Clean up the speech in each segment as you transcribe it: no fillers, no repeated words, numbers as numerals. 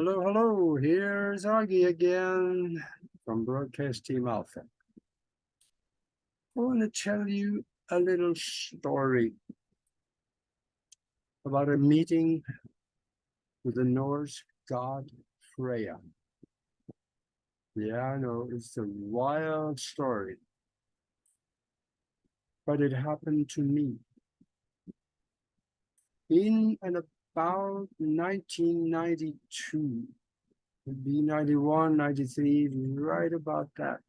Hello, hello. Here's Aage again from Broadcast Team Alpha. I want to tell you a little story about a meeting with the Norse God Freya. Yeah, I know, it's a wild story, but it happened to me. In and about 1992, it'd be 91, 93, right about that.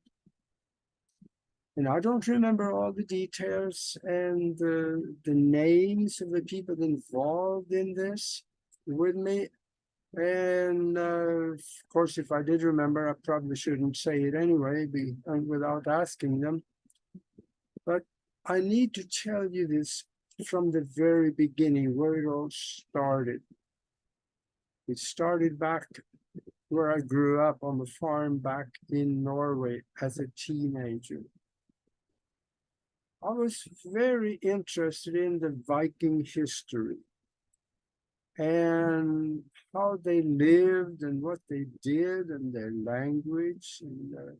And I don't remember all the details and the names of the people involved in this with me. And of course, if I did remember, I probably shouldn't say it anyway, without asking them. But I need to tell you this from the very beginning, where it all started. It started back where I grew up on the farm back in Norway as a teenager. I was very interested in the Viking history and how they lived and what they did and their language. And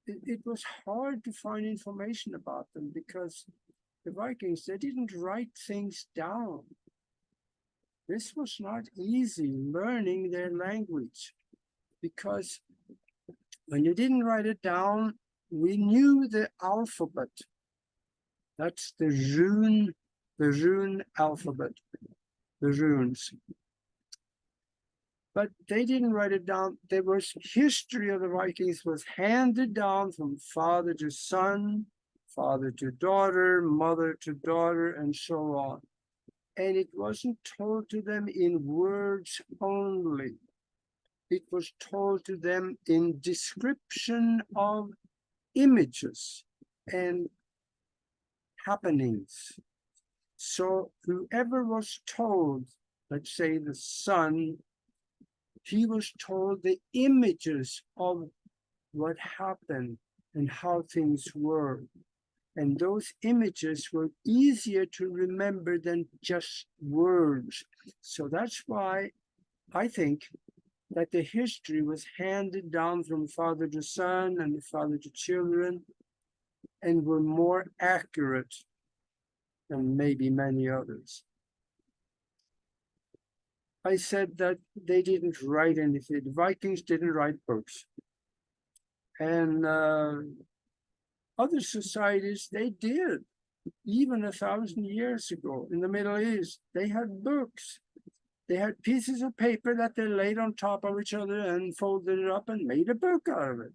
it was hard to find information about them because the Vikings, they didn't write things down. This was not easy learning their language because when you didn't write it down, we knew the alphabet. That's the rune alphabet, the runes. But they didn't write it down. There was history of the Vikings was handed down from father to son, father to daughter, mother to daughter, and so on. And it wasn't told to them in words only. It was told to them in description of images and happenings. So whoever was told, let's say the son, he was told the images of what happened and how things were. And those images were easier to remember than just words. So that's why I think that the history was handed down from father to son and father to children and were more accurate than maybe many others. I said that they didn't write anything. The Vikings didn't write books. And other societies, they did. Even 1,000 years ago in the Middle East, they had books. They had pieces of paper that they laid on top of each other and folded it up and made a book out of it.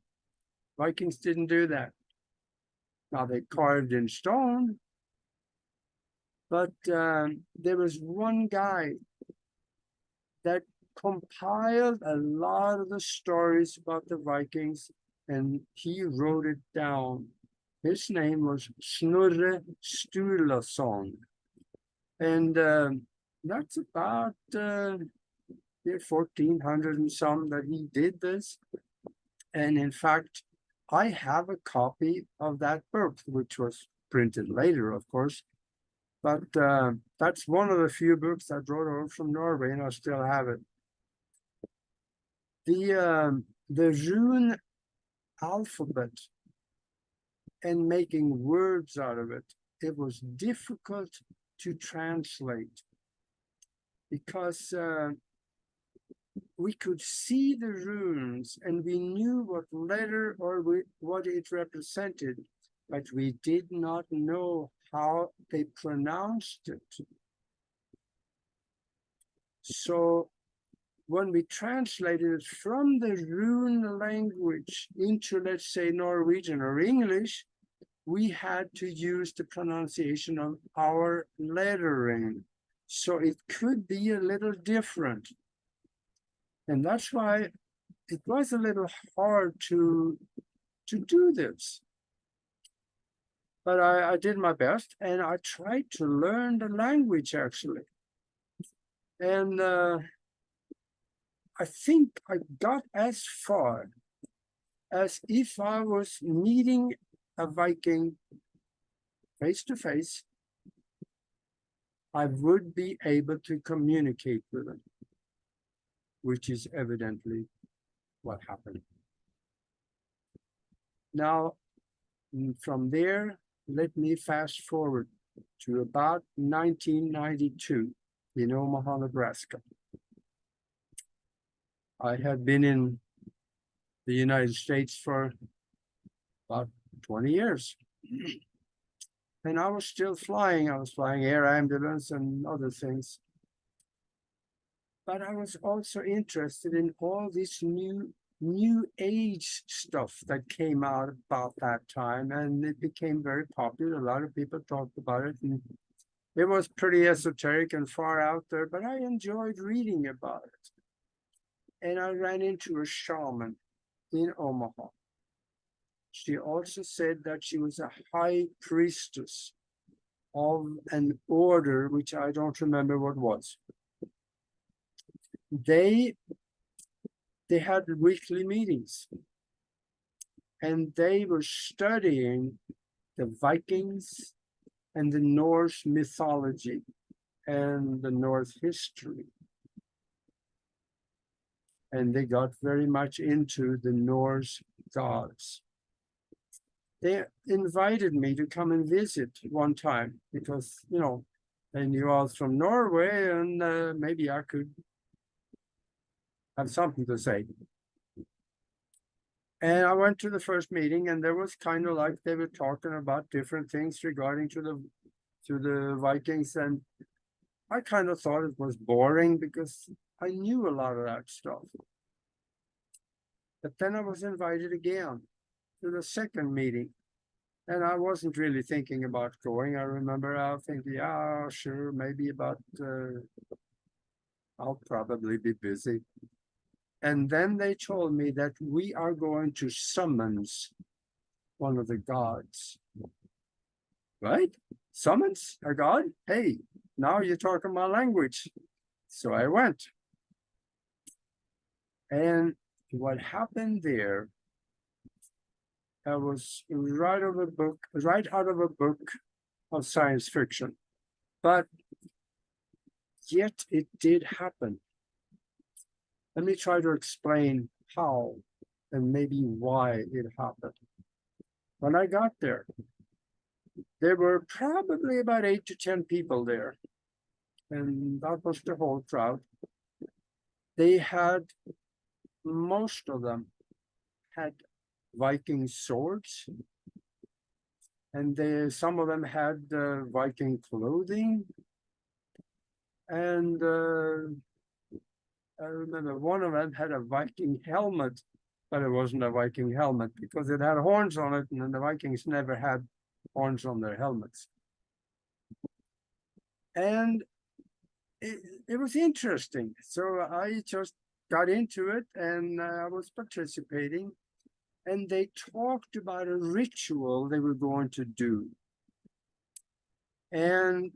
Vikings didn't do that. Now they carved in stone, but there was one guy that compiled a lot of the stories about the Vikings, and he wrote it down. His name was Snorre Sturlason. And that's about 1400 and some that he did this. And in fact, I have a copy of that book, which was printed later, of course. But that's one of the few books I brought over from Norway, and I still have it. The rune alphabet and making words out of it, it was difficult to translate because we could see the runes and we knew what letter or what it represented, but we did not know how they pronounced it. So when we translated it from the rune language into, let's say, Norwegian or English, we had to use the pronunciation of our lettering. So it could be a little different. And that's why it was a little hard to do this. But I did my best, and I tried to learn the language, actually. And I think I got as far as if I was meeting a Viking face to face, I would be able to communicate with them. which is evidently what happened. Now, from there, let me fast forward to about 1992 in Omaha, Nebraska. I had been in the United States for about 20 years. And I was still flying. I was flying air ambulance and other things. But I was also interested in all this new age stuff that came out about that time, and it became very popular. A lot of people talked about it, and it was pretty esoteric and far out there, but I enjoyed reading about it. And I ran into a shaman in Omaha. She also said that she was a high priestess of an order, which I don't remember what was. They had weekly meetings, and they were studying the Vikings and the Norse mythology and the Norse history. And they got very much into the Norse gods. They invited me to come and visit one time because, you know, they knew I was from Norway, and maybe I could have something to say. And I went to the first meeting, and there was kind of like they were talking about different things regarding to the Vikings, and I kind of thought it was boring because I knew a lot of that stuff. But then I was invited again to the second meeting, and I wasn't really thinking about going. I remember I was thinking, yeah, sure, maybe, but I'll probably be busy. And then they told me that we are going to summons one of the gods. Right? Summons a god? Hey, now you're talking my language. So I went. And what happened there, I was right out of a book of science fiction. But yet it did happen. Let me try to explain how and maybe why it happened. When I got there were probably about 8 to 10 people there, and that was the whole crowd. They had, most of them had Viking swords, and some of them had Viking clothing, and I remember one of them had a Viking helmet, but it wasn't a Viking helmet because it had horns on it, and the Vikings never had horns on their helmets. And it was interesting. So I just got into it, and I was participating, and they talked about a ritual they were going to do. And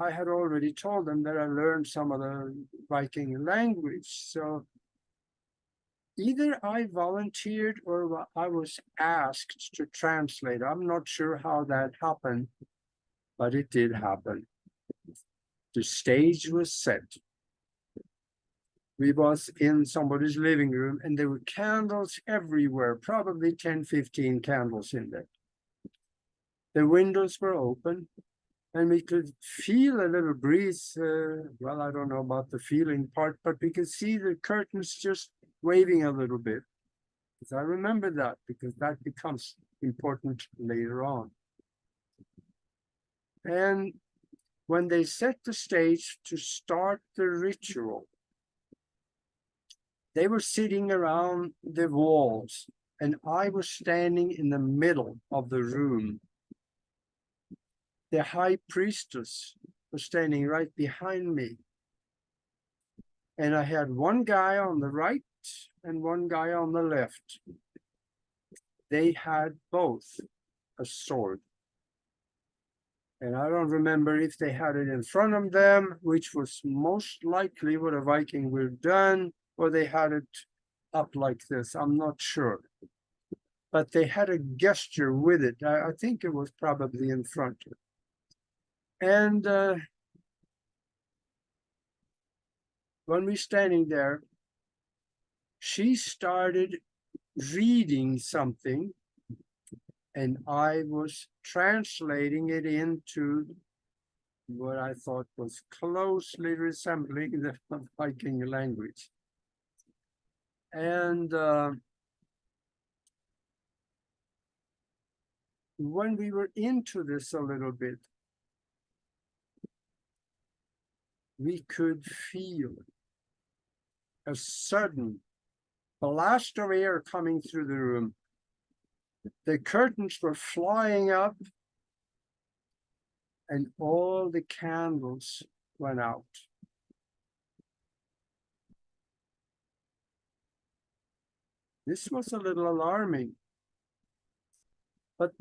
I had already told them that I learned some of the Viking language. So either I volunteered or I was asked to translate. I'm not sure how that happened, but it did happen. The stage was set. We was in somebody's living room, and there were candles everywhere, probably 10, 15 candles in there. The windows were open, and we could feel a little breeze. Well, I don't know about the feeling part, but we could see the curtains just waving a little bit. Because I remember that, because that becomes important later on. And when they set the stage to start the ritual, they were sitting around the walls, and I was standing in the middle of the room. The high priestess was standing right behind me. And I had one guy on the right and one guy on the left. They had both a sword. And I don't remember if they had it in front of them, which was most likely what a Viking would have done, or they had it up like this. I'm not sure. But they had a gesture with it. I think it was probably in front. And when we're standing there, she started reading something, and I was translating it into what I thought was closely resembling the Viking language. And when we were into this a little bit, we could feel a sudden blast of air coming through the room. The curtains were flying up, and all the candles went out. This was a little alarming, but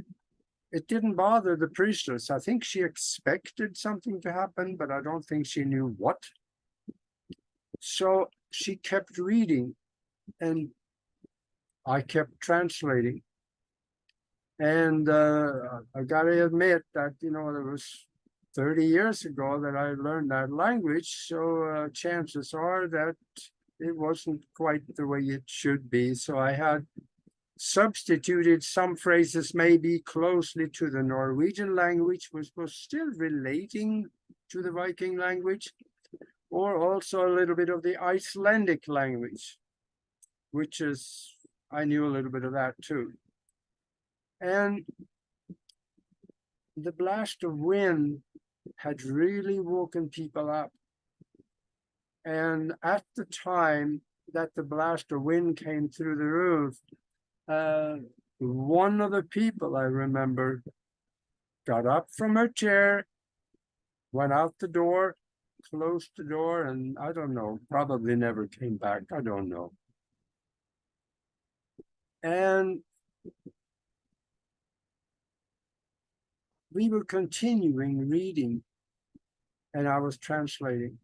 it didn't bother the priestess. I think she expected something to happen, but I don't think she knew what. So she kept reading, and I kept translating. And I gotta admit that, it was 30 years ago that I learned that language. So chances are that it wasn't quite the way it should be. So I had substituted some phrases maybe closely to the Norwegian language, which was still relating to the Viking language, or also a little bit of the Icelandic language, which is, I knew a little bit of that too. And the blast of wind had really woken people up. And at the time that the blast of wind came through the roof, one of the people I remember got up from her chair, went out the door, closed the door, and I don't know, probably never came back. I don't know. And we were continuing reading, and I was translating.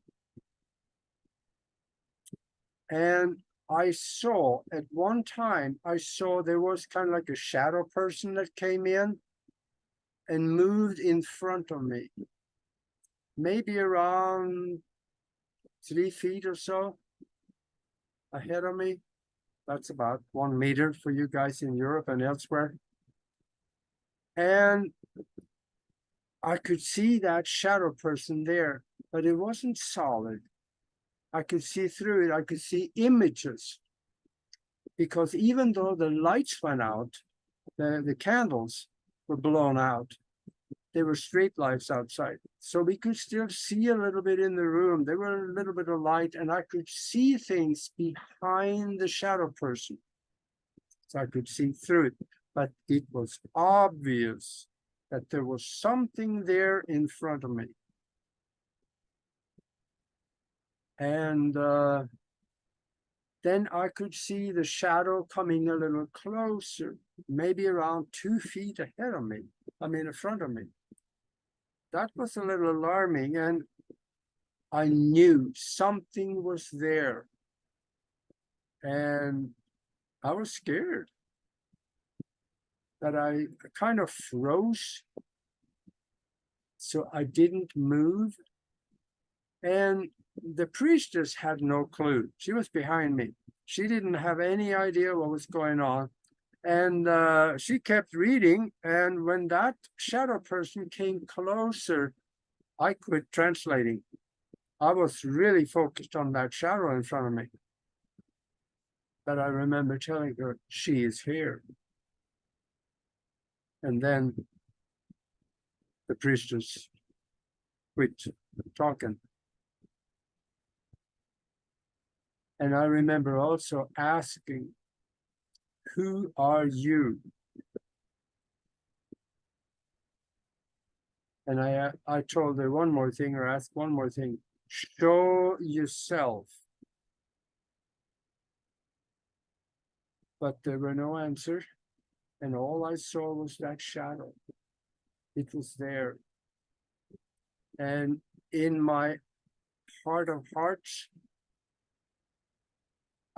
And I saw at one time, there was kind of like a shadow person that came in and moved in front of me, maybe around 3 feet or so ahead of me. That's about 1 meter for you guys in Europe and elsewhere. And I could see that shadow person there, but it wasn't solid. I could see through it. I could see images, because even though the lights went out, the candles were blown out. There were street lights outside. So we could still see a little bit in the room. There were a little bit of light, and I could see things behind the shadow person. So I could see through it, but it was obvious that there was something there in front of me. And then I could see the shadow coming a little closer, maybe around 2 feet ahead of me, in front of me. That was a little alarming, and I knew something was there. And I was scared that I kind of froze. So I didn't move. And the priestess had no clue. She was behind me. She didn't have any idea what was going on. And she kept reading. And when that shadow person came closer, I quit translating. I was really focused on that shadow in front of me. But I remember telling her, she is here. And then the priestess quit talking. And I remember also asking, who are you? And I told her one more thing, or asked one more thing. Show yourself. But there were no answers. And all I saw was that shadow. It was there. And in my heart of hearts,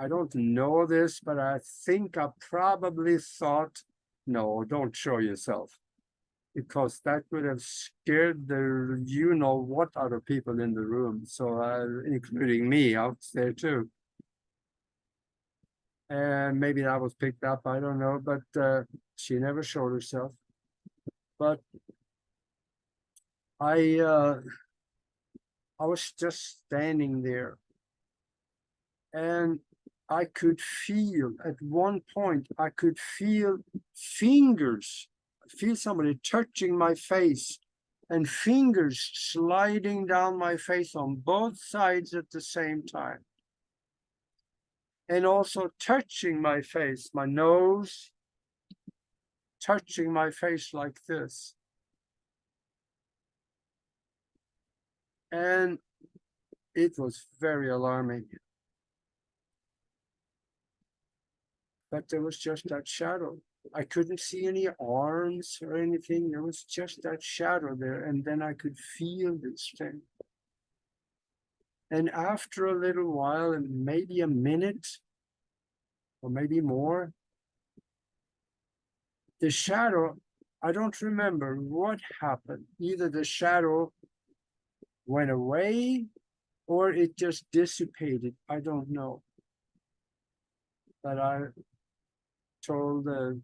I don't know this, but I think I probably thought, no, don't show yourself. because that would have scared the you know what other people in the room. So including me out there too. And maybe that was picked up, I don't know, but she never showed herself. But I was just standing there, and I could feel at one point, I could feel fingers, feel somebody touching my face, and fingers sliding down my face on both sides at the same time. And also touching my face, my nose, touching my face like this. And it was very alarming. But there was just that shadow. I couldn't see any arms or anything. There was just that shadow there. And then I could feel this thing. And after a little while, and maybe a minute, or maybe more, the shadow, I don't remember what happened. Either the shadow went away or it just dissipated. I don't know. But I told the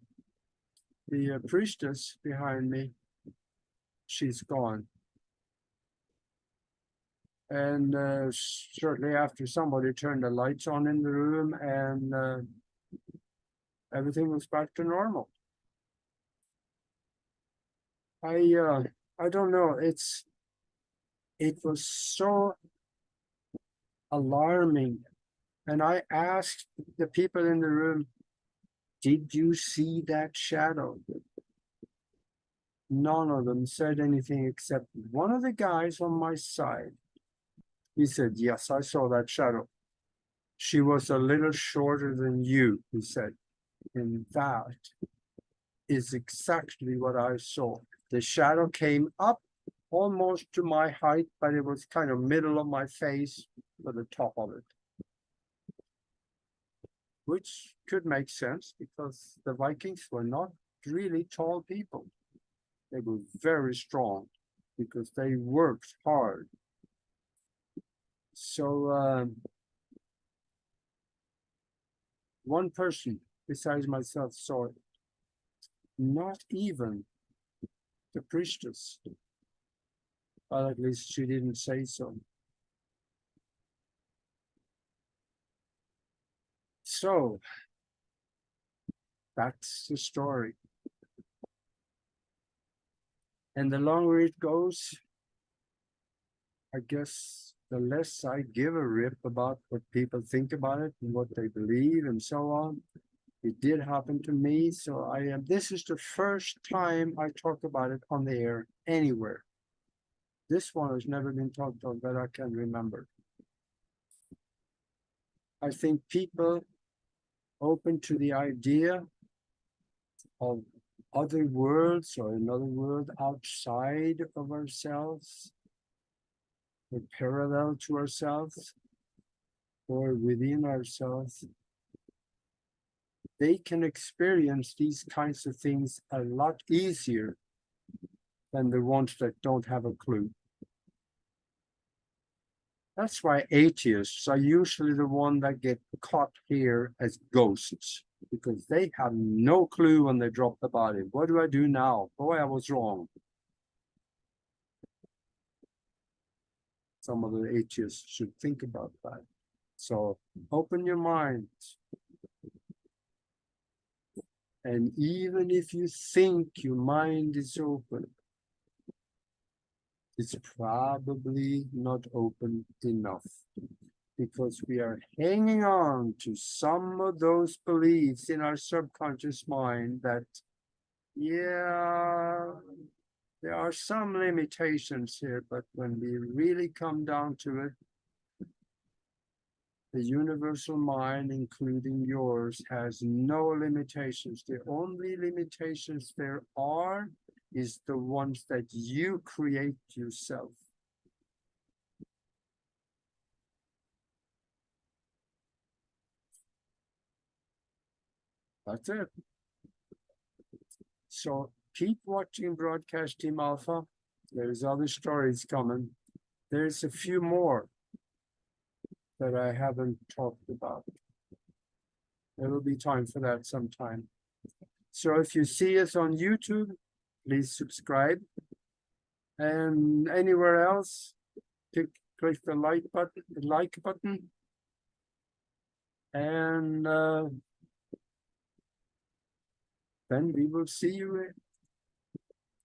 priestess behind me, she's gone. And shortly after, somebody turned the lights on in the room, and everything was back to normal. I don't know. It was so alarming, and I asked the people in the room, "Did you see that shadow?" None of them said anything except one of the guys on my side. He said, "Yes, I saw that shadow. She was a little shorter than you," he said. And that is exactly what I saw. The shadow came up almost to my height, but it was kind of middle of my face with the top of it. Which could make sense because the Vikings were not really tall people. They were very strong because they worked hard. So one person besides myself saw it. Not even the priestess. Well, at least she didn't say so. So that's the story. And the longer it goes, I guess the less I give a rip about what people think about it and what they believe and so on. It did happen to me, so this is the first time I talk about it on the air anywhere. This one has never been talked of that I can remember. I think people open to the idea of other worlds or another world outside of ourselves, or parallel to ourselves, or within ourselves, they can experience these kinds of things a lot easier than the ones that don't have a clue. That's why atheists are usually the ones that get caught here as ghosts, because they have no clue when they drop the body. What do I do now? Boy, I was wrong. Some of the atheists should think about that. So open your mind. And even if you think your mind is open, it's probably not open enough, because we are hanging on to some of those beliefs in our subconscious mind that, yeah, there are some limitations here, but when we really come down to it, the universal mind, including yours, has no limitations. The only limitations there are is the ones that you create yourself. That's it. So keep watching Broadcast Team Alpha. There's other stories coming. There's a few more that I haven't talked about. There will be time for that sometime. So if you see us on YouTube, please subscribe. And anywhere else, click the like button. And then we will see you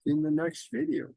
in the next video.